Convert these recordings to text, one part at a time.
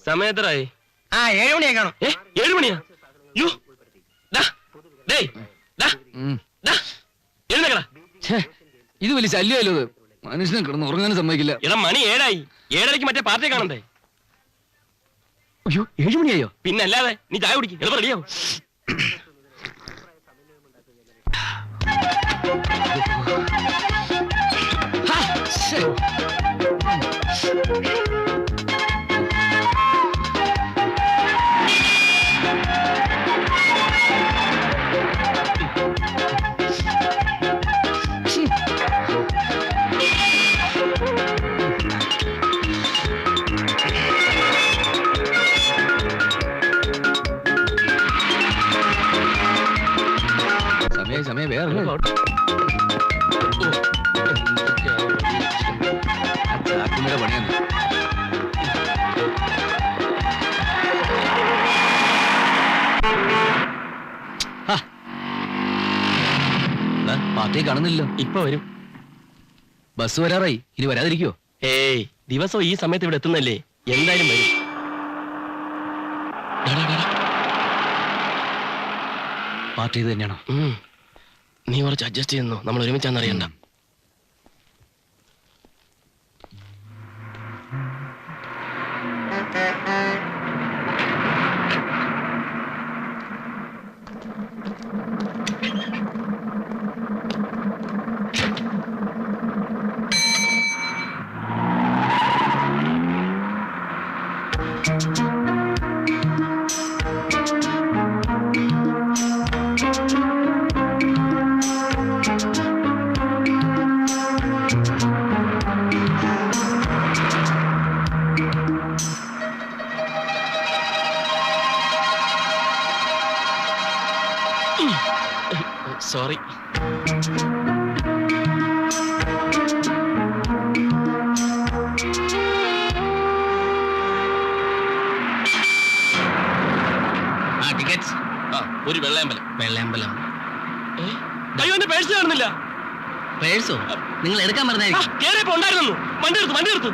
സമയത്തരായി? 7 മണിയായി കാണും. 7 മണിയാ? ഇത് വലിയ ശല്യമല്ലോ. മനുഷ്യനെ കിടന്ന് ഉറങ്ങാനും സമ്മതിക്കില്ല. എടാ മണി 7 ആയി. 7:30 മറ്റേ പാർട്ടിയെ കാണണ്ടേ? അയ്യോ 7 മണിയായോ? പിന്നെ അല്ലാതെ. നീ ചായ കുടിക്കും, എളുപ്പം റെഡിയാവും. സമയം വേറെ പണിയാണ്. പാർട്ടിയെ കാണുന്നില്ലല്ലോ. ഇപ്പൊ വരും. ബസ് വരാറായി. ഇനി വരാതിരിക്കോ? ഏയ്, ദിവസവും ഈ സമയത്ത് ഇവിടെ എത്തുന്നല്ലേ, എന്തായാലും വരും. പാർട്ടി ഇത് തന്നെയാണോ? നീ കുറച്ച് അഡ്ജസ്റ്റ് ചെയ്യുന്നു. നമ്മൾ ഒരുമിച്ചാന്ന് അറിയണ്ട. സോറി. ഒരു വെള്ളയമ്പലം. അയ്യോ, എന്റെ പേഴ്സ് കാണുന്നില്ല. പേഴ്സോ? നിങ്ങൾ എടുക്കാൻ പറഞ്ഞായിരിക്കും. കേറിയപ്പോ ഉണ്ടായിരുന്നു. വണ്ടി എടുത്തു.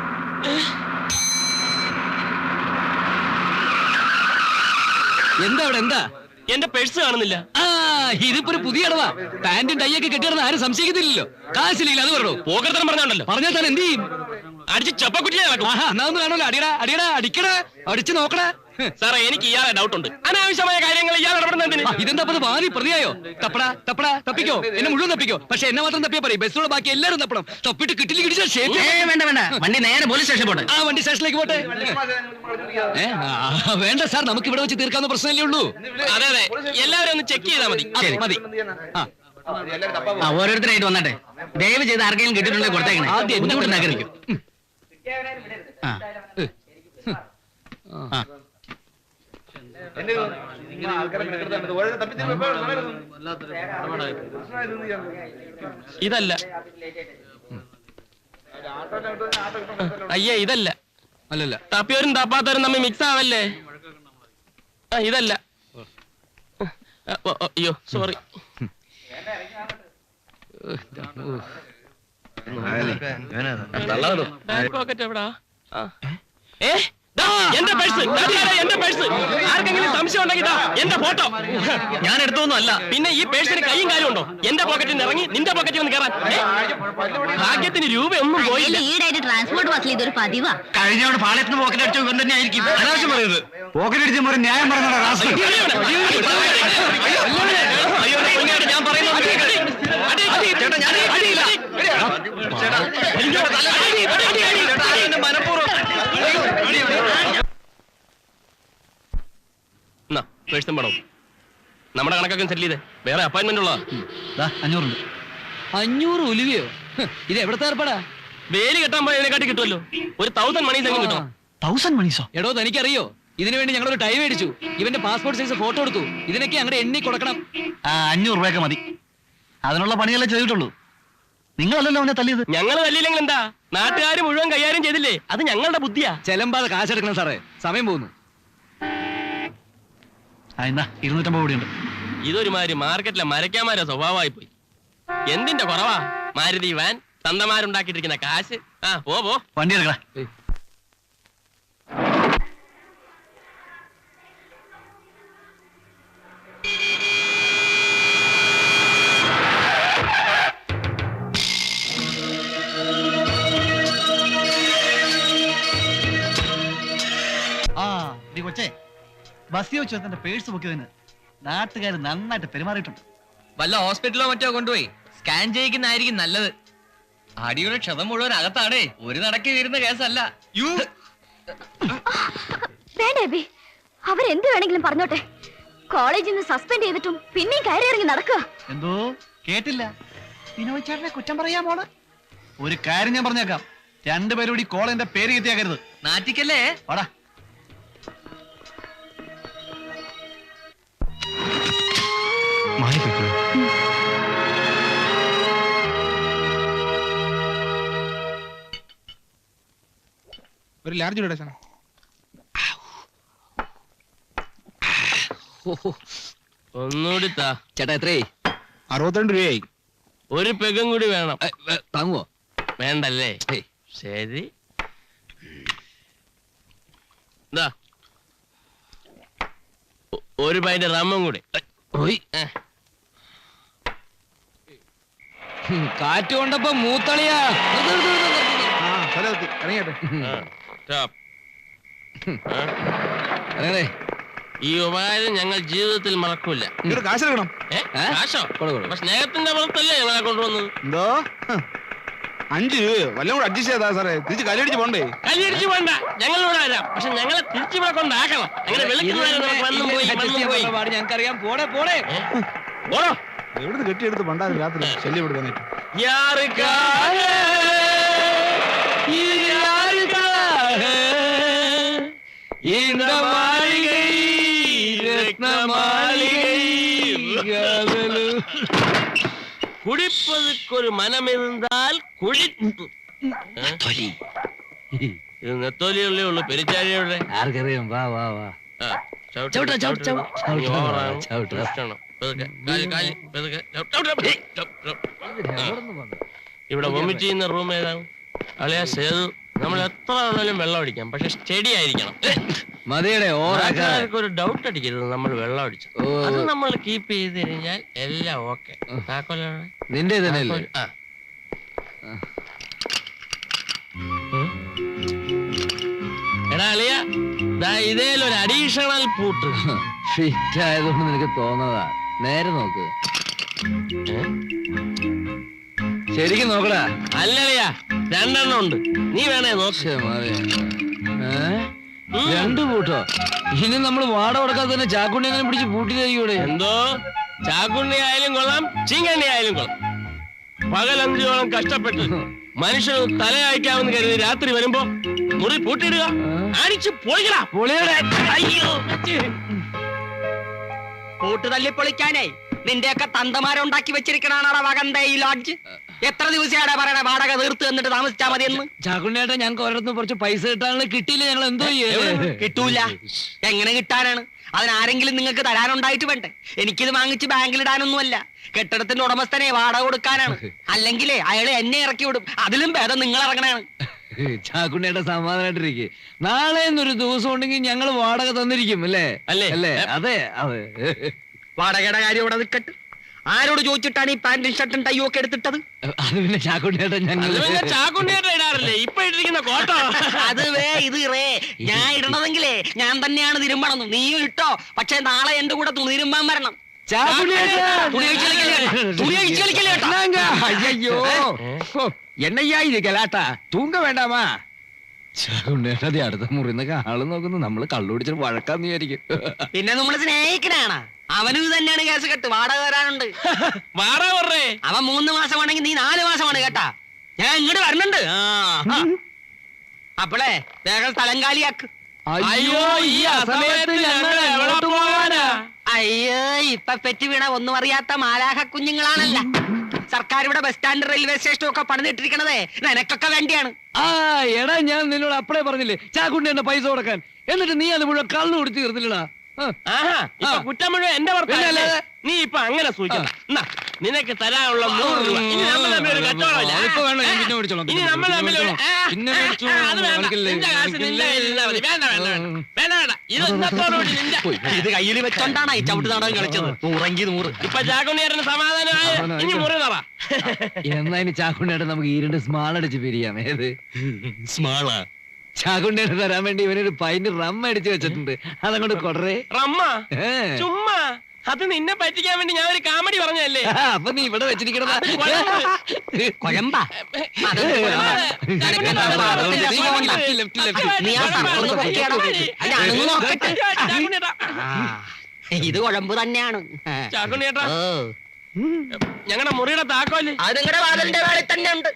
എന്താ അവിടെ? എന്താ? എന്റെ പേഴ്സ് കാണുന്നില്ല. ഇതിപ്പോ ഒരു പുതിയ അടവാ. പാന്റും ടൈയൊക്കെ കെട്ടിയിടുന്ന ആരും സംശയിക്കുന്നില്ലല്ലോ. കാശില്ലെങ്കിൽ അത് പറഞ്ഞോ. പോകരുതെന്ന് പറഞ്ഞാണല്ലോ. പറഞ്ഞാൽ താൻ എന്ത് ചെയ്യും? അടിച്ച് ചപ്പക്കുറ്റിയാ നടക്കും. എന്നാ ഒന്ന് കാണുമല്ലോ. അടിയടാ അടിക്കടാ, അടിച്ചു നോക്കടാ. സാറേ, എനിക്ക് ഇയാളെ ഡൗട്ട് ഉണ്ട്. അനാവശ്യമായ കാര്യങ്ങൾ ഇയാൾ ഇടപെടുന്നതിന്. ഇതെന്താ വാതി പ്രതിയായോ? തപ്പിക്കോ, എന്നെ മുഴുവൻ തപ്പിക്കോ. പക്ഷെ എന്നെ മാത്രം തപ്പിയാ പറയും. ബസ്സിലുള്ള ബാക്കി എല്ലാവരും തപ്പണം. തപ്പിട്ട് കിട്ടില്ല കിട്ടിച്ചാൽ വേണ്ട. വണ്ടി നേരെ പോലീസ് സ്റ്റേഷൻ പോട്ടെ. വണ്ടി സ്റ്റേഷനിലേക്ക് പോട്ടെ. വേണ്ട സാർ, നമുക്ക് ഇവിടെ വെച്ച് തീർക്കാവുന്ന പ്രശ്നമല്ലേ ഉള്ളൂ. അതെ, എല്ലാവരും ഒന്ന് ചെക്ക് ചെയ്താൽ മതി. ഓരോരുത്തരായിട്ട് വന്നട്ടെ. ദയവ് ചെയ്ത് ആർക്കെങ്കിലും കിട്ടിയിട്ടുണ്ടെങ്കിൽ കൊടുത്തേക്കണേ. ആദ്യം നഗരിക്കും. ഇതല്ല. അയ്യേ, ഇതല്ല. അല്ലല്ല, തപ്പിയവരും തപ്പാത്തവരും തമ്മിൽ മിക്സ് ആവല്ലേ. ഇതല്ല. അയ്യോ, സോറി. പോക്കറ്റ് എവിടാ? എന്റെ പേഴ്സ്. ആർക്കെങ്കിലും സംശയം ഉണ്ടെങ്കിൽ എന്റെ ഫോട്ടോ. ഞാൻ എടുത്തൊന്നും അല്ല. പിന്നെ ഈ പേഴ്സിന് കൈയും കാര്യം ഉണ്ടോ? എന്റെ പോക്കറ്റിൽ നിന്ന് ഇറങ്ങി നിന്റെ പോക്കറ്റിൽ ഒന്ന് കയറാൻ. ഭാഗ്യത്തിന് രൂപയൊന്നും പോയില്ല. ഈടായിട്ട് ട്രാൻസ്പോർട്ട് ബസ്സിൽ ഇതൊരു പതിവാ. കഴിഞ്ഞോട് പാളയത്തിന് പോക്കറ്റ് അടിച്ചു ഇവൻ തന്നെ ആയിരിക്കും. അനാവശ്യം പറയുന്നത്. പോക്കറ്റ് അടിച്ച ഒരു ന്യായം പറയുന്നത്. ഞാൻ പറയുന്നത് മനഃപൂർവ്വം. പേഴ്സും പണവും നമ്മുടെ കണക്കൊക്കെ സെറ്റിൽ ചെയ്തേ. വേറെ അപ്പോയിന്റ്മെന്റ് ഉള്ളതാ. 500 500 ഉലുവയോ? ഇത് എവിടത്തെ ഏർപ്പാടാ? വേലി കെട്ടാൻ പോയതിനെക്കാട്ടി കിട്ടുമല്ലോ. ഒരു 1000 മണീസ് എങ്കിലും കിട്ടും. 1000 മണീസോ? എടോ, തനിക്കറിയോ? ഇതിനു വേണ്ടി ഞങ്ങളൊരു ടൈം മേടിച്ചു. ഇവന്റെ പാസ്പോർട്ട് സൈസ് ഫോട്ടോ എടുത്തു. ഇതിനൊക്കെ അങ്ങടെ എണ്ണി കൊടുക്കണം. 500 രൂപയൊക്കെ മതി. അതിനുള്ള പണിയല്ലേ ചെയ്തിട്ടുള്ളൂ. നിങ്ങളല്ലല്ലോ അവനെ തല്ലിയത്. ഞങ്ങൾ തല്ലിയില്ലെങ്കിൽ എന്താ? നാട്ടുകാർ മുഴുവൻ കൈകാര്യം ചെയ്തില്ലേ? അത് ഞങ്ങളുടെ ബുദ്ധിയാ. ചെലമ്പാതെ കാശെടുക്കണം സാറേ, സമയം പോകുന്നു. 250 കൂടിയുണ്ട്. ഇതൊരുമാതിരി മാർക്കറ്റിലെ മരക്കാമാരെ സ്വഭാവമായി പോയി. എന്തിന്റെ കുറവാ? മാരുതി വാൻ, തന്തമാരുണ്ടാക്കിട്ടിരിക്കുന്ന കാശ്. പോ വണ്ടി എടുക്കടാ. ബസ്സിൽ വെച്ച് തന്റെ പേഴ്സ് പൊക്കിയതിന് നാട്ടുകാർ നന്നായിട്ട് പെരുമാറിയിട്ടുണ്ട്. വല്ല ഹോസ്പിറ്റലോ മറ്റോ കൊണ്ടുപോയി സ്കാൻ ചെയ്യിക്കുന്നതായിരിക്കും നല്ലത്. അടിയുടെ ക്ഷതം മുഴുവൻ അകത്താണേ, ഒരു നടക്കി വീരുന്ന കേസല്ല. വേണ്ട അബി, അവരെന്ത് വേണമെങ്കിലും പറഞ്ഞോട്ടെ. കോളേജിൽ നിന്ന് സസ്പെൻഡ് ചെയ്തിട്ടും പിന്നെയും കയറി ഇറങ്ങി നടക്കുക. എന്തോ കേട്ടില്ല. വിനോദ് ചേട്ടനെ കുറ്റം പറയാമോള്? ഒരു കാര്യം ഞാൻ പറഞ്ഞേക്കാം, രണ്ടുപേരും കൂടി കോളേജിന്റെ പേര് കെത്തിയാക്കരുത്. നാറ്റിക്കല്ലേ? വാടാ. ഒരു ലാർജ് ഇടട്ടെ സാർ. ഒന്നുകൂടി താ ചേട്ടാ എത്രേ? 62 രൂപയായി. ഒരു പെഗും കൂടി വേണം. താങ്ങുവോ? വേണ്ടല്ലേ? ശരി. ദാ, ഒരു പൈൻ്റെ റമ്മും കൂടി. കാറ്റ് കൊണ്ടപ്പോ മൂത്തളിയാ. ഇറങ്ങിയാട്ടെ. സ്റ്റോപ്പ്. ഈ ഉപകാരം ഞങ്ങൾ ജീവിതത്തിൽ മറക്കൂല. കാശ് എടുക്കണം. കാശോ? അപ്പൊ സ്നേഹത്തിന്റെ പുറത്തല്ലേ ഞങ്ങളെ കൊണ്ടുവന്നത്? എന്തോ 5 രൂപയോ വല്ലതും കൂടെ അഡ്ജസ്റ്റ് ചെയ്താ സാറേ. തിരിച്ച് കല്ലടിച്ച് പോണ്ടേ? കല്ലിടിച്ച് വേണ്ട, ഞങ്ങളിവിടെ വരാം. പക്ഷെ ഞങ്ങളെ തിരിച്ചു ഇവിടെ കൊണ്ടാക്കണം. അങ്ങനെ ഞങ്ങൾക്കറിയാം. പോടെ പോടെ ഓടോ. എവിടുന്ന് കെട്ടിയെടുത്ത് പണ്ടാകും രാത്രി ശല്യം എടുക്കാനായിട്ട്. കുടിപ്പതുക്കൊരു മനമിരുന്നാൽ കുഴിത്തു. ഇത് നെത്തോലിയുള്ളേ ഉള്ളു. പെരിച്ചാരിയുടെ ആർക്കറിയാം. വാ വാ വാ. ഇവിടെ വൊമിറ്റ് ചെയ്യുന്ന റൂം ഏതാണ്? അളിയാ സേതു, നമ്മൾ എത്ര വേണേലും വെള്ളം അടിക്കാം, പക്ഷെ സ്റ്റഡി ആയിരിക്കണം. ഒരു ഡൗട്ട് അടിക്കരുത് നമ്മൾ വെള്ളം അടിച്ചു. അത് നമ്മൾ കീപ്പ് ചെയ്ത് കഴിഞ്ഞാൽ എല്ലാം ഓക്കെ. താക്കോലാണ് നിന്റെ തന്നെ. എടാ അളിയ, ഇതേലൊരു അഡീഷണൽ പൂട്ട് ഫിറ്റ് ആയതുകൊണ്ട് നിനക്ക് തോന്നതാ. നേരെ നോക്ക്. ശരിക്കും നോക്കടാ. അല്ലളിയാ, 2 എണ്ണം ഉണ്ട്. നീ വേണേ നോക്ക്. 2 പൂട്ടോ? ഇനി നമ്മൾ വാട കൊടുക്കാതെ തന്നെ ചാക്കുണ്ണി അങ്ങനെ പിടിച്ച് പൂട്ടി തരികൂടെ? എന്തോ ചാക്കുണ്ണി ആയാലും കൊള്ളാം, ചീങ്കണ്ണി ആയാലും കൊള്ളാം. പകൽ 5 ഓളം കഷ്ടപ്പെട്ട് മനുഷ്യന് തല അയക്കാമെന്ന് കരുതി രാത്രി വരുമ്പോ മുറി പൂട്ടിയിടുക, അടിച്ചു പൊളിക്കടാ. പൊളിയുടെ അയ്യോ, കൂട്ട് തല്ലി പൊളിക്കാനേ നിന്റെയൊക്കെ തന്തമാരുണ്ടാക്കി വെച്ചിരിക്കണാണോ വകന്ത ഈ ലോഡ്ജ്? എത്ര ദിവസമാണ് പറയണ വാടക തീർത്ത് എന്നിട്ട് താമസിച്ചാ മതിയെന്ന്? ചാക്കുണ്ണിയേട്ടാ, ഞങ്ങൾക്ക് ഒരിടത്തും കുറച്ച് പൈസ കിട്ടാനുള്ള കിട്ടിയില്ല. ഞങ്ങൾ എന്തോ കിട്ടൂല. എങ്ങനെ കിട്ടാനാണ്? അതിനാരെങ്കിലും നിങ്ങൾക്ക് തരാനുണ്ടായിട്ട് വേണ്ടേ? എനിക്കിത് വാങ്ങിച്ച് ബാങ്കിലിടാനൊന്നുമല്ല, കെട്ടിടത്തിന്റെ ഉടമസ്ഥനെ വാടക കൊടുക്കാനാണ്. അല്ലെങ്കിലേ അയാളെ എന്നെ ഇറക്കി വിടും. അതിലും ഭേദം നിങ്ങൾ ഇറങ്ങണാണ്. ചാക്കുണ്ണിയേട്ടാ സമാധാനായിട്ടിരിക്കെ. നാളെ ഒരു ദിവസം ഉണ്ടെങ്കിൽ ഞങ്ങൾ വാടക തന്നിരിക്കും. അല്ലേ? അല്ലേ? അതെ അതെ. വാടകയുടെ കാര്യം ഇവിടെ നിൽക്കട്ടെ. ആരോട് ചോദിച്ചിട്ടാണ് ഈ പാന്റും ഷർട്ടും ടൈയും ഒക്കെ എടുത്തിട്ടത്? അത് പിന്നെ ചാക്കുണ്ണിയേട്ടാ ചാക്കുണ്ണിയേട്ട ഇടാറില്ലേ ഇപ്പൊ ഇട്ടിരിക്കുന്ന കോട്ടോ? അത് ഇത് ഞാൻ ഇടണതെങ്കിലേ ഞാൻ തന്നെയാണ് തിരുമ്പണം. നീയും ഇട്ടോ, പക്ഷെ നാളെ എന്റെ കൂടെ തുണി തിരുമ്പാൻ വരണം. അയ്യോ എന്നയ്യാ ഇത് ഗലാട്ടാ. തൂങ്ക വേണ്ടാമാ. ചാക്കുണ്ണിയേട്ടാ, അടുത്ത മുറിന്നൊക്കെ ആള് നോക്കുന്നു. നമ്മള് കള്ളുപിടിച്ചിട്ട് വഴക്കാന്ന് വിചാരിക്കും. പിന്നെ നമ്മള് സ്നേഹിക്കണാണ്. അവനും ഇത് തന്നെയാണ് കേസ് കെട്ട്. വാടക തരാനുണ്ട്. വാടക പറഞ്ഞേ. അവൻ 3 മാസമാണെങ്കിൽ നീ 4 മാസമാണ് കേട്ടാ. ഞാൻ ഇങ്ങോട്ട് വരണുണ്ട്. അപ്പളേ വേഗം സ്ഥലം കാലിയാക്ക്. അയ്യോ, ഈ അസമയത്ത് ഞങ്ങൾ എവിടെ പോകാനാ? അയ്യോ, ഇപ്പൊ പെറ്റ് വീണ ഒന്നും അറിയാത്ത മാലാഹ കുഞ്ഞുങ്ങളാണല്ല. സർക്കാർ ഇവിടെ ബസ് സ്റ്റാൻഡ്, റെയിൽവേ സ്റ്റേഷനും ഒക്കെ പണിതിട്ടിരിക്കണതേ നിനക്കൊക്കെ വേണ്ടിയാണ്. എടാ, ഞാൻ നിന്നോട് അപ്പളേ പറഞ്ഞില്ലേ ചാക്കുണ്ണിയുടെ പൈസ കൊടുക്കാൻ. എന്നിട്ട് നീ അത് മുഴുവൻ കള്ളു കൊടുത്ത് തീർന്നില്ലടാ. കുറ്റം മുഴുവൻ എന്റെ ഭർത്താവല്ലേ? നീ ഇപ്പൊ അങ്ങനെ സൂചിക്കണ്ട. നിനക്ക് തരാനുള്ള 100 രൂപ. ഇനി നമ്മൾ തമ്മിൽ ഒരു കച്ചവടമില്ല. ഇനി നമ്മൾ തമ്മിൽ ഇത് കയ്യിൽ വെച്ചോണ്ടാണ് ഈ ചവിട്ട് നാടകം കളിച്ചത്. 100 ഇപ്പൊ ചാക്കുണ്ണിയേട്ടന് സമാധാനമായ. ഇനി മുറി തറ. എന്നാ ഇനി ചാക്കുണ്ണിയേട്ടൻ നമുക്ക് 2 സ്മാൾ അടിച്ച് പിരിയാം. ഏത് സ്മാളാ? ചാകുണ്ടേനെ തരാൻ വേണ്ടി ഇവനൊരു പൈന്റ് റം അടിച്ചു വെച്ചിട്ടുണ്ട്. അതങ്ങോട്ട് കൊടറേ. റമ്മ ചുമ്മാ അത് നിന്നെ പറ്റിക്കാൻ വേണ്ടി ഞാൻ ഒരു കാമഡി പറഞ്ഞല്ലേ. അപ്പൊ നീ ഇവിടെ വെച്ചിരിക്കണതാ. കൊഴമ്പ ഇത് കുഴമ്പ് തന്നെയാണ്. ചാക്കുണ്ണിയേട്ടാ ഞങ്ങളുടെ മുറിയുടെ താക്കോല് അത് നിങ്ങളുടെ വാതിലിന്റെ വേളി തന്നെ ഉണ്ട്.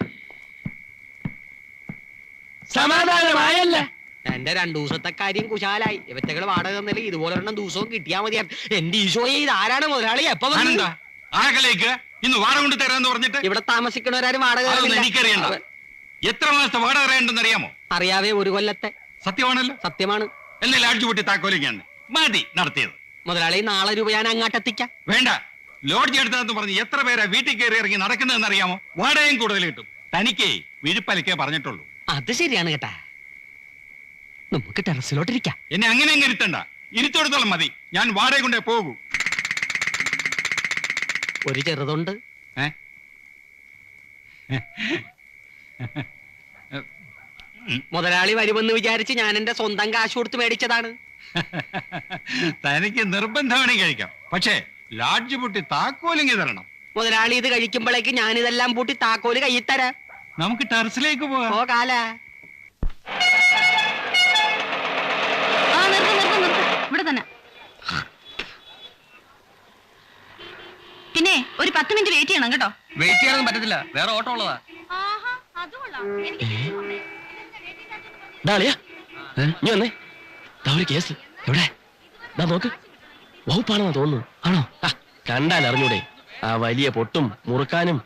സമാധാനമായല്ല. എന്റെ 2 ദിവസത്തെ കാര്യം കുശാലായി. ഇവറ്റകള് വാടക തന്നില്ല ഇതുപോലെ 2 ദിവസവും കിട്ടിയാ മതിയായിരുന്നു. എന്റെ ഈശോയെ ഇത് ആരാണ് മുതലാളി? എപ്പോ ആകലേക്ക് ഇന്ന് വാടക കൊണ്ട് തരാന്ന് പറഞ്ഞിട്ട് ഇവിടെ താമസിക്കുന്നവരാരും വാടക അതൊന്നും എനിക്കറിയണ്ട. എത്ര മാസത്തെ വാടക അറിയണ്ടെന്ന് അറിയാമോ? അറിയാവേ, 1 കൊല്ലത്തെ. സത്യമാണല്ലോ. സത്യമാണ്. എന്നെ ലാഡ്ജ് പൊട്ടി താക്കോലിക്കാണ് മതി നടത്തിയത്. മുതലാളി നാളെ രൂപ ഞാൻ അങ്ങോട്ടെത്തിക്കാം. വേണ്ട, ലോഡ്ജ് എടുത്തതെന്ന് പറഞ്ഞ് എത്ര പേരാ വീട്ടിൽ കയറി ഇറങ്ങി നടക്കുന്നതെന്ന് അറിയാമോ? വാടകയും കൂടുതൽ കിട്ടും. തനിക്ക് വിഴുപ്പലിക്കേ പറഞ്ഞിട്ടുള്ളൂ. അത് ശരിയാണ് കേട്ടാ. നമുക്ക് ടെറസിലോട്ടിരിക്കാം. എന്നെ അങ്ങനെ അങ്ങ് ഇരുത്തണ്ട. ഇരുത്തോടത്തോളം മതി. ഞാൻ വാടക കൊണ്ടേ പോകൂ. ഒരു ചെറുതുണ്ട്. മുതലാളി വരുമെന്ന് വിചാരിച്ച് ഞാൻ എന്റെ സ്വന്തം കാശ് കൊടുത്ത് മേടിച്ചതാണ്. തനിക്ക് നിർബന്ധമാണെങ്കിൽ കഴിക്കാം. പക്ഷേ ലാഡ്ജ് പൊട്ടി താക്കോലിങ്ങി തരണം. മുതലാളി ഇത് കഴിക്കുമ്പോഴേക്ക് ഞാനിതെല്ലാം പൂട്ടി താക്കോല് കയ്യിൽ തരാം. നമുക്ക് ടെറസിലേക്ക് പോകാം. ഓ കാല ഇവിടെ തന്നെ. പിന്നെ ഒരു 10 മിനിറ്റ് വെയിറ്റ് ചെയ്യണം കേട്ടോ. വെയിറ്റ് ചെയ്യാനൊന്നും പറ്റത്തില്ല, വേറെ ഓട്ടം ഉള്ളതാ. നീ വന്നേ. ദാ ഒരു കേസ്. എവിടെ? ദാ നോക്ക്. വകുപ്പാണെന്നാ തോന്നുന്നു. ആണോ? കണ്ടാൽ അറിഞ്ഞൂടെ? ആ വലിയ പൊട്ടും മുറുക്കാനും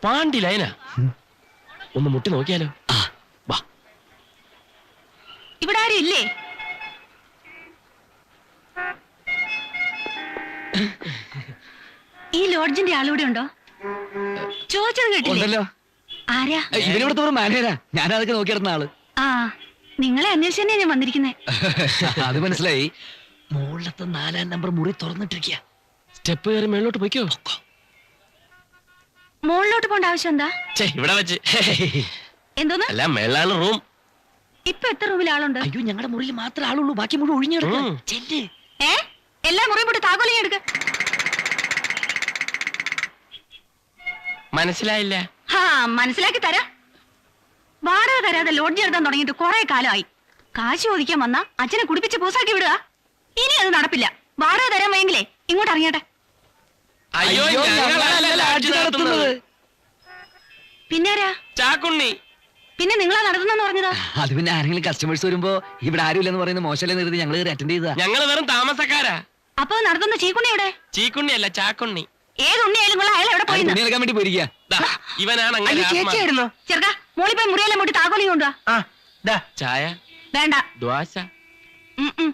പാണ്ടി ലൈനാ. ഒന്ന് മുട്ടി നോക്കിയാലോ? വാ. ഇവിടെ ആരും ഇല്ലേ? ഈ ലോഡ്ജിന്റെ ആളിവിടെ ഉണ്ടോ? ചോദിച്ചത് കേട്ടില്ലേ? ആരാ? ഇവനിവിടുത്തെ ഒരു മാനേജരാ. ഞാൻ അതൊക്കെ നോക്കിയിരുന്ന ആള്. ആ, നിങ്ങളെ അന്വേഷിച്ച് ഞാൻ വന്നിരിക്കുന്നേ. അത് മനസ്സിലായി. മുകളിലത്തെ 4-ാം നമ്പർ മുറി തുറന്നിട്ടിരിക്കുക. സ്റ്റെപ്പ് കയറി മേളിലോട്ട് പോയിക്കോ. മുകളിലോട്ട് പോണ്ട ആവശ്യം എന്താ? ഇവിടെ വെച്ച് എന്തോന്ന്? അല്ല, മേളാണ് റൂം. ഇപ്പൊ എത്ര റൂമിൽ ആളുണ്ട്? അയ്യോ, ഞങ്ങളുടെ മുറിയിൽ മാത്രമേ ആളുള്ളൂ. ബാക്കി മുഴുവൻ ഒഴിഞ്ഞു കിടക്കും. എല്ലാ മുറിയും പോട്ട് താക്കോലിങ് എടുക്ക. മനസ്സിലായില്ല. മനസ്സിലാക്കി തരാം. വാടക തരാതെ ലോഡ്ജ് എടുത്താൻ തുടങ്ങിയിട്ട് കുറെ കാലമായി. കാശ് ചോദിക്കാൻ വന്ന അച്ഛനെ കുടിപ്പിച്ച് പൂസാക്കി വിടുക. ഇനി അത് നടപ്പില്ല. വാടക തരാൻ വയ്യെങ്കിലേ ഇങ്ങോട്ട് ഇറങ്ങിയട്ടെ. അയ്യോ, ഞങ്ങളല്ല ലാഡ്ജ് നടത്തുന്നത്. പിന്നാരാ? ചാക്കുണ്ണി. പിന്നെ നിങ്ങളാ നടത്തുന്നെന്ന് പറഞ്ഞതാ? അത് പിന്നെ ആരെങ്കിലും കസ്റ്റമേഴ്സ് വരുമ്പോ ഇവിടെ ആരുമില്ലെന്ന് പറയുന്ന മോശമല്ലേ നിർത്തി ഞങ്ങൾ അറ്റൻഡ് ചെയ്താ. ഞങ്ങൾ വെറും താമസക്കാരാ. അപ്പൊ നടത്തുന്ന ചീക്കുണ്ണി എവിടെ? ചീക്കുണ്ണി അല്ല, ചാക്കുണ്ണി. ഏത് ഉണ്ണിയായാലും കൊള്ളാം, അയാൾ എവിടെ പോയി? തുണി എടുക്കാൻ വേണ്ടി പോയിരിക്കുക. ഇവനാണ് അങ്ങനെ ചേച്ചിയായിരുന്നോ? ചെറുക്ക, മോളിൽ പോയി മുറിയെല്ലാം പോയിട്ട് താക്കോലിങ് കൊണ്ടുവാ. ചായ വേണ്ട. ദ്വാശ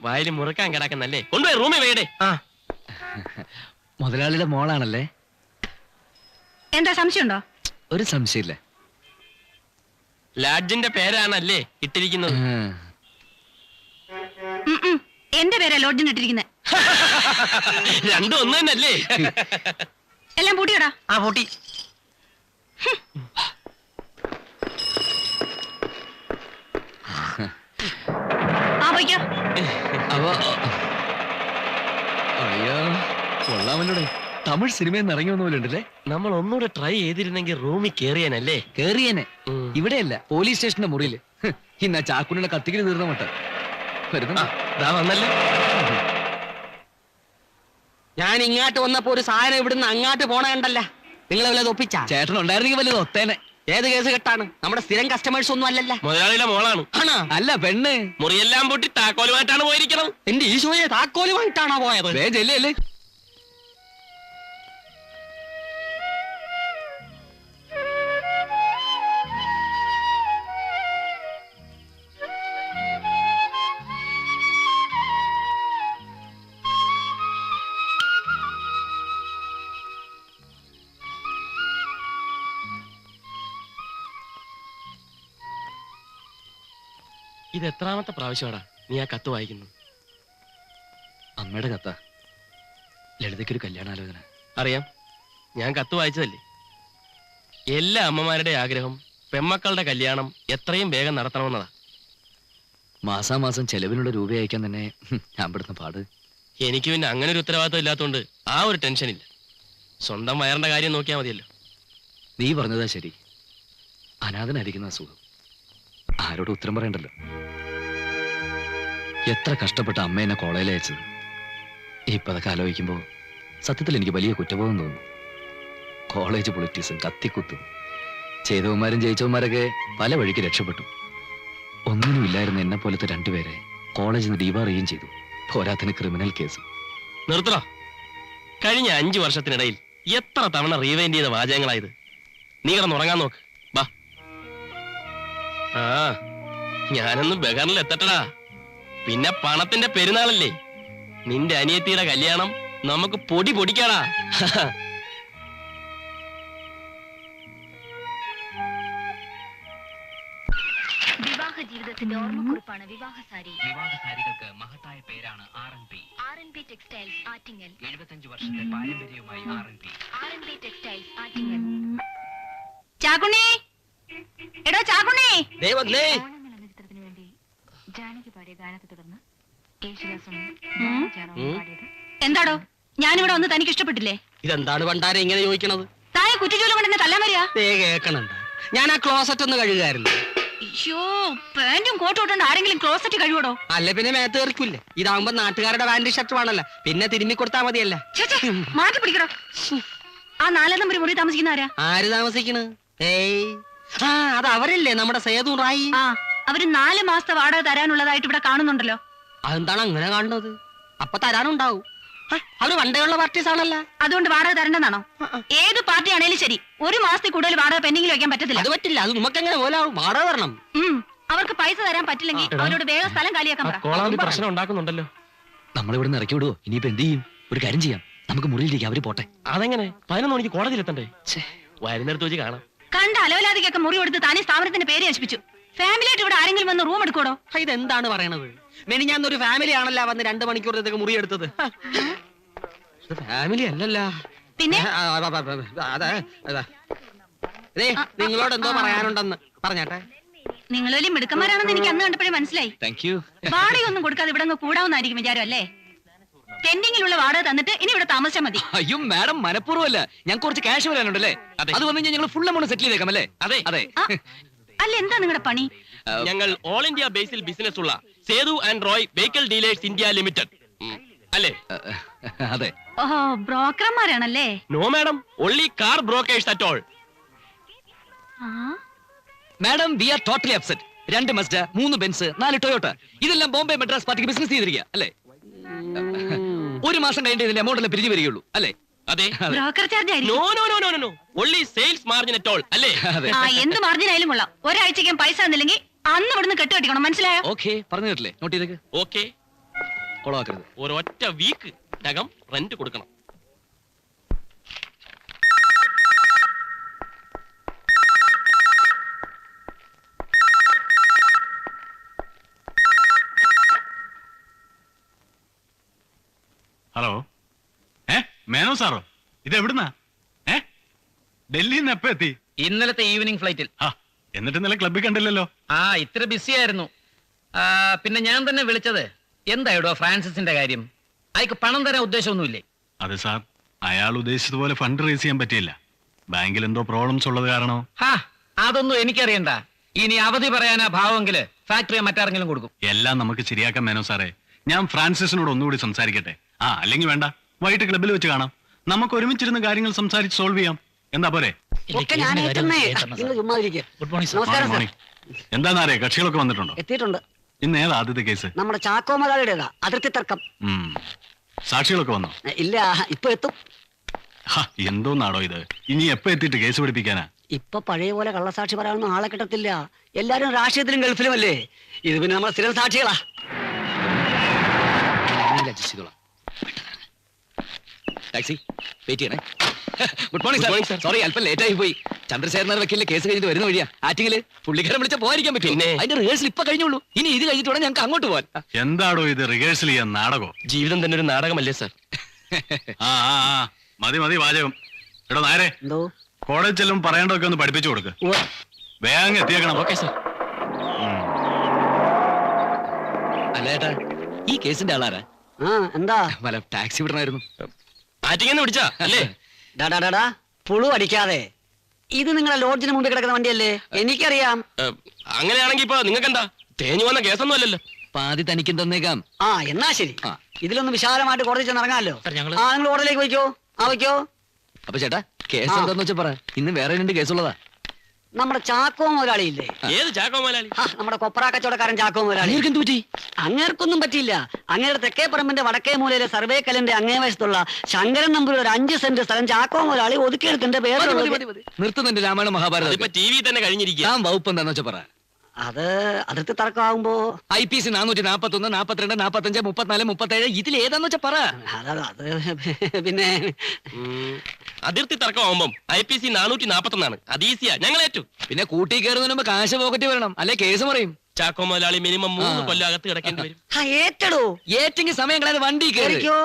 വായിൽ മുറുക്കാൻ കിടക്കുന്നല്ലേ. കൊണ്ടുപോയി റൂമിൽ വേടേ. മുതലാളിയുടെ മോളാണല്ലേ? എന്താ സംശയമുണ്ടോ? ഒരു സംശയമില്ല. ലാഡ്ജിന്റെ പേരാണല്ലേ ഇട്ടിരിക്കുന്നത്? എന്റെ പേരാ ലോഡ്ജിന് ഇട്ടിരിക്കുന്നത്. രണ്ടും ഒന്ന് തന്നെയല്ലേ? എല്ലാം പൂട്ടിയോടാ. ആ പൂട്ടി. പോയിക്കോ. അയ്യോ, കൊള്ളാമല്ലോടെ. തമിഴ് സിനിമയിൽ നിന്ന് ഇറങ്ങി വന്ന പോലെ ഉണ്ടല്ലേ. നമ്മൾ ഒന്നുകൂടെ ട്രൈ ചെയ്തിരുന്നെങ്കിൽ റൂമിൽ കേറിയാനല്ലേ. കേറിയനെ. ഇവിടെയല്ല, പോലീസ് സ്റ്റേഷന്റെ മുറിയില്. ഇന്ന ചാക്കുണ്ണിയുടെ കത്തിക്കല് തീർന്ന മട്ട വരുന്നു. വന്നല്ലേ. ഞാൻ ഇങ്ങോട്ട് വന്നപ്പോ ഒരു സാധനം ഇവിടുന്ന് അങ്ങോട്ട് പോണ കണ്ടല്ല. നിങ്ങൾ വല്ലത് ഒപ്പിച്ചാ? ചേട്ടൻ ഉണ്ടായിരുന്നെങ്കിൽ വല്ലത് ഒത്തേനെ. ഏത് കേസ് കെട്ടാണ്? നമ്മുടെ സ്ഥിരം കസ്റ്റമേഴ്സ് ഒന്നും അല്ലല്ല. മുതലാളിയുടെ മോളാണ്. ആണോ? അല്ല, പെണ്ണ്. മുറിയെല്ലാം പൂട്ടി താക്കോലുമായിട്ടാണ് പോയിരിക്കണം. എന്റെ ഈശോയെ, താക്കോലുമായിട്ടാണോ പോയത്? ചെല്ലേ. ഇത് എത്രാമത്തെ പ്രാവശ്യമാടാ നീ ആ കത്ത് വായിക്കുന്നു? അമ്മയുടെ കത്ത. ലളിതയ്ക്കൊരു കല്യാണാലോചന. അറിയാം, ഞാൻ കത്ത് വായിച്ചതല്ലേ. എല്ലാ അമ്മമാരുടെ ആഗ്രഹം പെമ്മക്കളുടെ കല്യാണം എത്രയും വേഗം നടത്തണമെന്നതാ. മാസാമാസം ചെലവിനുള്ള രൂപ അയക്കാൻ തന്നെ ഞാൻ പെടുന്ന പാട്. എനിക്ക് പിന്നെ അങ്ങനെ ഒരു ഉത്തരവാദിത്വം ഇല്ലാത്തതുകൊണ്ട് ആ ഒരു ടെൻഷനില്ല. സ്വന്തം വയറിന്റെ കാര്യം നോക്കിയാൽ മതിയല്ലോ. നീ പറഞ്ഞതാ ശരി. അനാഥനായിരിക്കുന്ന സുഖം. ആരോട് ഉത്തരം പറയണ്ടല്ലോ. എത്ര കഷ്ടപ്പെട്ട അമ്മ എന്നെ കോളേജിൽ അയച്ചത്. ഇപ്പൊ അതൊക്കെ ആലോചിക്കുമ്പോ സത്യത്തിൽ എനിക്ക് വലിയ കുറ്റബോധം തോന്നുന്നു. കോളേജ് പൊളിറ്റീസും കത്തിക്കുത്തും ചെയ്തവന്മാരും ജയിച്ചവന്മാരൊക്കെ പല വഴിക്ക് രക്ഷപ്പെട്ടു. ഒന്നിനും ഇല്ലായിരുന്ന എന്നെ പോലത്തെ രണ്ടുപേരെ കോളേജിൽ നിന്ന് ഡീവാർ ചെയ്യുകയും ചെയ്തു. പോരാത്തിന് ക്രിമിനൽ കേസ്. നിർത്തണോ? കഴിഞ്ഞ 5 വർഷത്തിനിടയിൽ എത്ര തവണ റീവൈൻഡ് ചെയ്ത വാചകങ്ങളായത്. നീ കിടന്നുറങ്ങാൻ നോക്ക്. ബാ. ആ ഞാനൊന്ന് ബഹറിൽ എത്തട്ടടാ. പിന്നെ പണത്തിന്റെ പെരുന്നാളല്ലേ. നിന്റെ അനിയത്തിയുടെ കല്യാണം നമുക്ക് പൊടി പൊടിക്കാടാ. വിവാഹ ജീവിതത്തിന്റെ ഓർമ്മക്കുറിപ്പാണ് വിവാഹ സാരി. വിവാഹ സാരികൾക്ക് മഹത്തായ പേരാണ് ആർ.എൻ.പി. ടെക്സ്റ്റൈൽസ് ആറ്റിങ്ങൽ. 75 വർഷത്തെ പാരമ്പര്യവുമായി ആർ.എൻ.പി. ടെക്സ്റ്റൈൽസ് ആറ്റിങ്ങൽ. ചാക്കുണ്ണി, എടോ ചാക്കുണ്ണി. ഓണമെന്ന ചിത്രത്തിന് വേണ്ടി ജാനകി പാടിയ ഗാനത്തെ തുടർന്ന് യേശുദാസും പാടിയത്. എന്താടോ ഞാനിവിടെ വന്ന് തനിക്ക് ഇഷ്ടപ്പെട്ടില്ലേ? ഇതെന്താണ് പണ്ടാരെ ഇങ്ങനെ ചോദിക്കണത്? തായ കുറ്റിജോലം കൊണ്ട് എന്നെ തല്ലാൻ വരിക? കേക്കണണ്ട, ഞാൻ ആ ക്ലോസറ്റ് ഒന്ന് കഴുകായിരുന്നു. അയ്യോ, പാന്റും കോട്ടും ഇട്ടുകൊണ്ട് ആരെങ്കിലും ക്ലോസറ്റ് കഴിവടോ? അല്ല പിന്നെ മേത്ത് കയറിക്കൂല്ലേ? ഇതാവുമ്പോ നാട്ടുകാരുടെ പാന്റ് ഷർട്ട് വേണല്ലോ, പിന്നെ തിരുമ്മി കൊടുത്താ മതിയല്ല. മാറ്റി പിടിക്കടോ. ആ 4 നമ്പർ മുറി താമസിക്കുന്ന ആരാ? ആര് താമസിക്കണ്? ഏയ്, ആ അത് അവരല്ലേ നമ്മുടെ സേതു റായി. ആ, അവര് 4 മാസത്തെ വാടക തരാനുള്ളതായിട്ട് ഇവിടെ കാണുന്നുണ്ടല്ലോ. അതെന്താണ് അങ്ങനെ കാണുന്നത്? അപ്പൊ തരാനുണ്ടാവും. അവര് പണ്ടേയുള്ള പാർട്ടീസ് ആണല്ല. അതുകൊണ്ട് വാടക തരണ്ടെന്നാണോ? ഏത് പാർട്ടി ആണേലും ശരി, 1 മാസത്തിൽ കൂടുതൽ വാടക പെൻഡിങ്ങിൽ വെക്കാൻ പറ്റത്തില്ല. അത് പറ്റില്ല, അത് നമുക്കെങ്ങനെ പോലെ വാടക തരണം. അവർക്ക് പൈസ തരാൻ പറ്റില്ലെങ്കിൽ അവരോട് വേഗം സ്ഥലം കാലിയാക്കാൻ പറ. കോളാമ്പി പ്രശ്നം ഉണ്ടാക്കുന്നുണ്ടല്ലോ. നമ്മളിവിടെ നിന്ന് ഇറക്കി വിടുവോ? ഇനിയിപ്പോ എന്ത് ചെയ്യും? ഒരു കാര്യം ചെയ്യാം, നമുക്ക് മുറിയിലേക്ക് അവര് പോട്ടെ. അതെങ്ങനെ? 11 മണിക്ക് കോടതിയിലെത്തണ്ടേ? വരുന്നിടത്ത് വെച്ച് കാണാം. കണ്ട അലവലാതിക്കൊക്കെ മുറി കൊടുത്ത് താനേ സ്ഥാപനത്തിന്റെ പേര് നശിപ്പിച്ചു. ഫാമിലിയായിട്ട് ഇവിടെ ആരെങ്കിലും വന്ന് റൂം എടുക്കോടോ? ഇതെന്താണ് പറയണത്? മെനിഞ്ഞാന്നൊരു ഫാമിലി ആണല്ലോ വന്ന് 2 മണിക്കൂറത്തേക്ക് മുറി എടുത്തത്. ഫാമിലി അല്ലല്ല. പിന്നെ നിങ്ങളോട് എന്തോ പറയാനുണ്ടെന്ന് പറഞ്ഞാട്ടെ. നിങ്ങൾ വലിയ മിടുക്കന്മാരാണെന്ന് എനിക്ക് അന്ന് കണ്ടപ്പോഴേ മനസ്സിലായി. Thank you. വാടകയൊന്നും കൊടുക്കാതെ ഇവിടെ കൂടാവുന്നായിരിക്കും വിചാരം അല്ലേ? പെൻഡിങ്ങിലുള്ള വാടക തന്നിട്ട് ഇനി ഇവിടെ താമസിച്ചാൽ മതി. അയ്യോ മാഡം, മനഃപൂർവ്വമല്ല. ഞാൻ കുറച്ച് ക്യാഷ് വരാനുണ്ടല്ലേ. അത് വന്നു കഴിഞ്ഞാൽ ഞങ്ങൾ ഫുൾ എമൗണ്ട് സെറ്റിൽ ചെയ്തേക്കാം അല്ലേ? അതെ അതെ. അല്ല, എന്താ നിങ്ങളുടെ പണി? ഞങ്ങൾ ഓൾ ഇന്ത്യ ബേസിൽ ബിസിനസ് ഉള്ള Sethu and Roy vehicle dealers India limited അല്ലേ? അതെ. ഓഹോ, ബ്രോക്കർമാരാണല്ലേ? No madam, only car brokers at all. Madam, we are totally upset. 2 Mazda, 3 Benz, 4 Toyota, ഇതെല്ലാം ബോംബെ മദ്രാസ് പാർട്ടിക്ക് ബിസിനസ് ചെയ്തിരിക്കുക അല്ലേ? 1 മാസം കഴിഞ്ഞിട്ട് ഇതിന്റെ എമൗണ്ട് എല്ലാം പിരിഞ്ഞു വരികയുള്ളൂ അല്ലേ? അതെ. ബ്രോക്കർ ചാർജ് ആയിരിക്കും. No no no no no, only sales margin at all അല്ലേ? എന്ത് മാർജിൻ ആയാലും കൊള്ളാം. ഒരാഴ്ചയ്ക്കും പൈസ തന്നില്ലെങ്കിൽ അന്ന് ഇവിടുന്ന് കെട്ടുകെട്ടിക്കണം, മനസ്സിലായോ? ഓക്കെ, പറഞ്ഞു കേട്ടില്ലേ? നോട്ട് ചെയ്തേക്ക്. ഓക്കെ, കൊളവാക്കരുത്. ഒരൊറ്റ വീക്ക് നകം റെന്റ് കൊടുക്കണം. ഹലോ, മേനോ സാറോ? ഇത് എവിടുന്നാ? ഡൽഹിയിൽ നിന്ന് എപ്പോ എത്തി? ഇന്നലത്തെ ഈവനിങ് ഫ്ലൈറ്റിൽ. എന്നിട്ട് ഇന്നലെ ക്ലബ്ബിൽ കണ്ടില്ലല്ലോ. ഇത്ര ബിസി ആയിരുന്നു. പിന്നെ ഞാൻ തന്നെ വിളിച്ചത് എന്തായിടോ ഫ്രാൻസിന്റെ കാര്യം? അയക്ക് പണം തരാൻ ഉദ്ദേശമൊന്നുമില്ലേ? അതെ സാർ, അയാൾ ഉദ്ദേശിച്ചതുപോലെ ഫണ്ട് റേസ് ചെയ്യാൻ പറ്റിയില്ല. ബാങ്കിൽ എന്തോ പ്രോബ്ലംസ് ഉള്ളത് കാരണോ? അതൊന്നും എനിക്കറിയണ്ട. ഇനി അവധി പറയാനാ ഭാവമെങ്കില് ഫാക്ടറിയെ മറ്റാരെങ്കിലും കൊടുക്കും. എല്ലാം നമുക്ക് ശരിയാക്കാം മേനോ സാറേ. ഞാൻ ഫ്രാൻസിസിനോട് ഒന്നുകൂടി സംസാരിക്കട്ടെ. അല്ലെങ്കിൽ വേണ്ട, വൈകിട്ട് ക്ലബ്ബിൽ വെച്ച് കാണാം. നമുക്ക് ഒരുമിച്ചിരുന്ന് കാര്യങ്ങൾ സംസാരിച്ച് സോൾവ് ചെയ്യാം. എന്താ പോരെ? എന്താന്നറിയ, കക്ഷികളൊക്കെ വന്നിട്ടുണ്ടോ? എത്തിയിട്ടുണ്ട്. ഇന്ന് ഏതാ ആദ്യത്തെ കേസ്? നമ്മുടെ ചാക്കോ മലയാളിയുടേതാ, അതിർത്തി തർക്കം. സാക്ഷികളൊക്കെ വന്നോ? ഇല്ല, ഇപ്പൊ എത്തും. എന്തോന്നാടോ ഇത്? ഇനി എപ്പോ എത്തിയിട്ട് കേസ് പിടിപ്പിക്കാനാ? ഇപ്പൊ പഴയ പോലെ കള്ളസാക്ഷി പറയാനൊന്നും ആളെ കിട്ടത്തില്ല. എല്ലാരും രാഷ്ട്രീയത്തിലും ഗൾഫിലും അല്ലേ. ഇത് പിന്നെ നമ്മൾ സ്ഥിരം സാക്ഷികളാ. ടാക്സി വെയിറ്റ് ചെയ്യണേ. Good morning sir. സോറി, അല്പം ലേറ്റ് ആയി പോയി. ചന്ദ്രശേഖരൻ വക്കീലിന്റെ കേസ് കഴിഞ്ഞിട്ട് വരുന്ന വഴിയാ. ആറ്റിങ്ങില് പുള്ളിക്കാരൻ വിളിച്ച പോകാതിരിക്കാൻ പറ്റും. അതിന്റെ റിഹേഴ്സൽ ഇപ്പൊ കഴിഞ്ഞുള്ളൂ. ഇനി ഇത് കഴിഞ്ഞിട്ട് വേണം ഞങ്ങൾക്ക് അങ്ങോട്ട് പോവാൻ. എന്താടോ ഇത്, റിഹേഴ്സൽ ചെയ്യാൻ നാടകോ? ജീവിതം തന്നെ ഒരു നാടകമല്ലേ സാർ? മതി മതി വാചകം. എടോ നേരെ എന്തോ കോളേജ് ചെല്ലും പറയേണ്ടതൊക്കെ ഒന്ന് പഠിപ്പിച്ചു കൊടുക്ക്. വേഗം എത്തിയേക്കണം. Okay sir. അല്ലേട്ടാ ഈ കേസിന്റെ ആളാരാ? ആ എന്താ? വല്ല ടാക്സി വിടണമായിരുന്നു. ആറ്റിങ്ങന്ന് പിടിച്ചാ അല്ലേ? ഡാ പുളു അടിക്കാതെ. ഇത് നിങ്ങളെ ലോഡ്ജിന് മുമ്പിൽ കിടക്കുന്ന വണ്ടിയല്ലേ? എനിക്കറിയാം. അങ്ങനെയാണെങ്കി ഇപ്പൊ നിങ്ങൾക്ക് എന്താ തേഞ്ഞു വന്ന കേസൊന്നും അല്ലല്ലോ. പാതി തനിക്കും തന്നേക്കാം. ആ എന്നാ ശരി. ആ. ഇതിലൊന്ന് വിശാലമായിട്ട് കോടതി ചെന്ന് ഇറങ്ങാമല്ലോ. സാർ, ഞങ്ങള് ആ നിങ്ങൾ ഓർഡറിലേക്ക് വയ്ക്കോ. ആ വയ്ക്കോ. അപ്പൊ ചേട്ടാ കേസ് ആ. എന്താന്ന് വെച്ചാ പറ. ഇന്ന് വേറെ 2 കേസുള്ളതാ. നമ്മുടെ ചാക്കോ മുതലാളി ഇല്ലേ? ഏത് ചാക്കോ മുതലാളി? ആ, നമ്മുടെ കൊപ്ര കച്ചവടക്കാരൻ ചാക്കോ മുതലാളി. എന്ത് പറ്റി? അങ്ങേർക്കൊന്നും പറ്റിയില്ല. അങ്ങയുടെ തെക്കേ പറമ്പിന്റെ വടക്കേ മൂലയിലെ സർവേ കല്ലിന്റെ അങ്ങേ വശത്തുള്ള ശങ്കരൻ നമ്പൂരി ഒരു 5 സെന്റ് സ്ഥലം ചാക്കോ മുതലാളി ഒതുക്കിയെടുത്തിന്റെ പേര്. നിർത്തുന്നുണ്ട് രാമായണ മഹാഭാരതം. ഇപ്പൊ ടി വി തന്നെ കഴിഞ്ഞിരിക്കുക. ഞാൻ വകുപ്പ് എന്താന്ന് വെച്ചാ പറ. അത് അതിർത്തി തർക്കമാകുമ്പോ IPC 441, 42, 45, 34, 37 ഇതിൽ ഏതാന്ന് വെച്ചാ പറ. അത് പിന്നെ അതിർത്തി തർക്കമാകുമ്പം IPC 441 അത് ഈസിയാ, ഞങ്ങൾ ഏറ്റു. പിന്നെ കൂട്ടി കയറുന്നതിന് മുമ്പ് കാശ് പോക്കറ്റ് വരണം, അല്ലെ കേസ് പറയും. ചാക്കോ മുതലാളി മിനിമം 3 കൊല്ലം അകത്ത് കിടക്കേണ്ടി വരും. ഏറ്റടോ ഏറ്റെങ്കിൽ സമയം കളയാതെ വണ്ടി കയറി. കേറിക്കോ.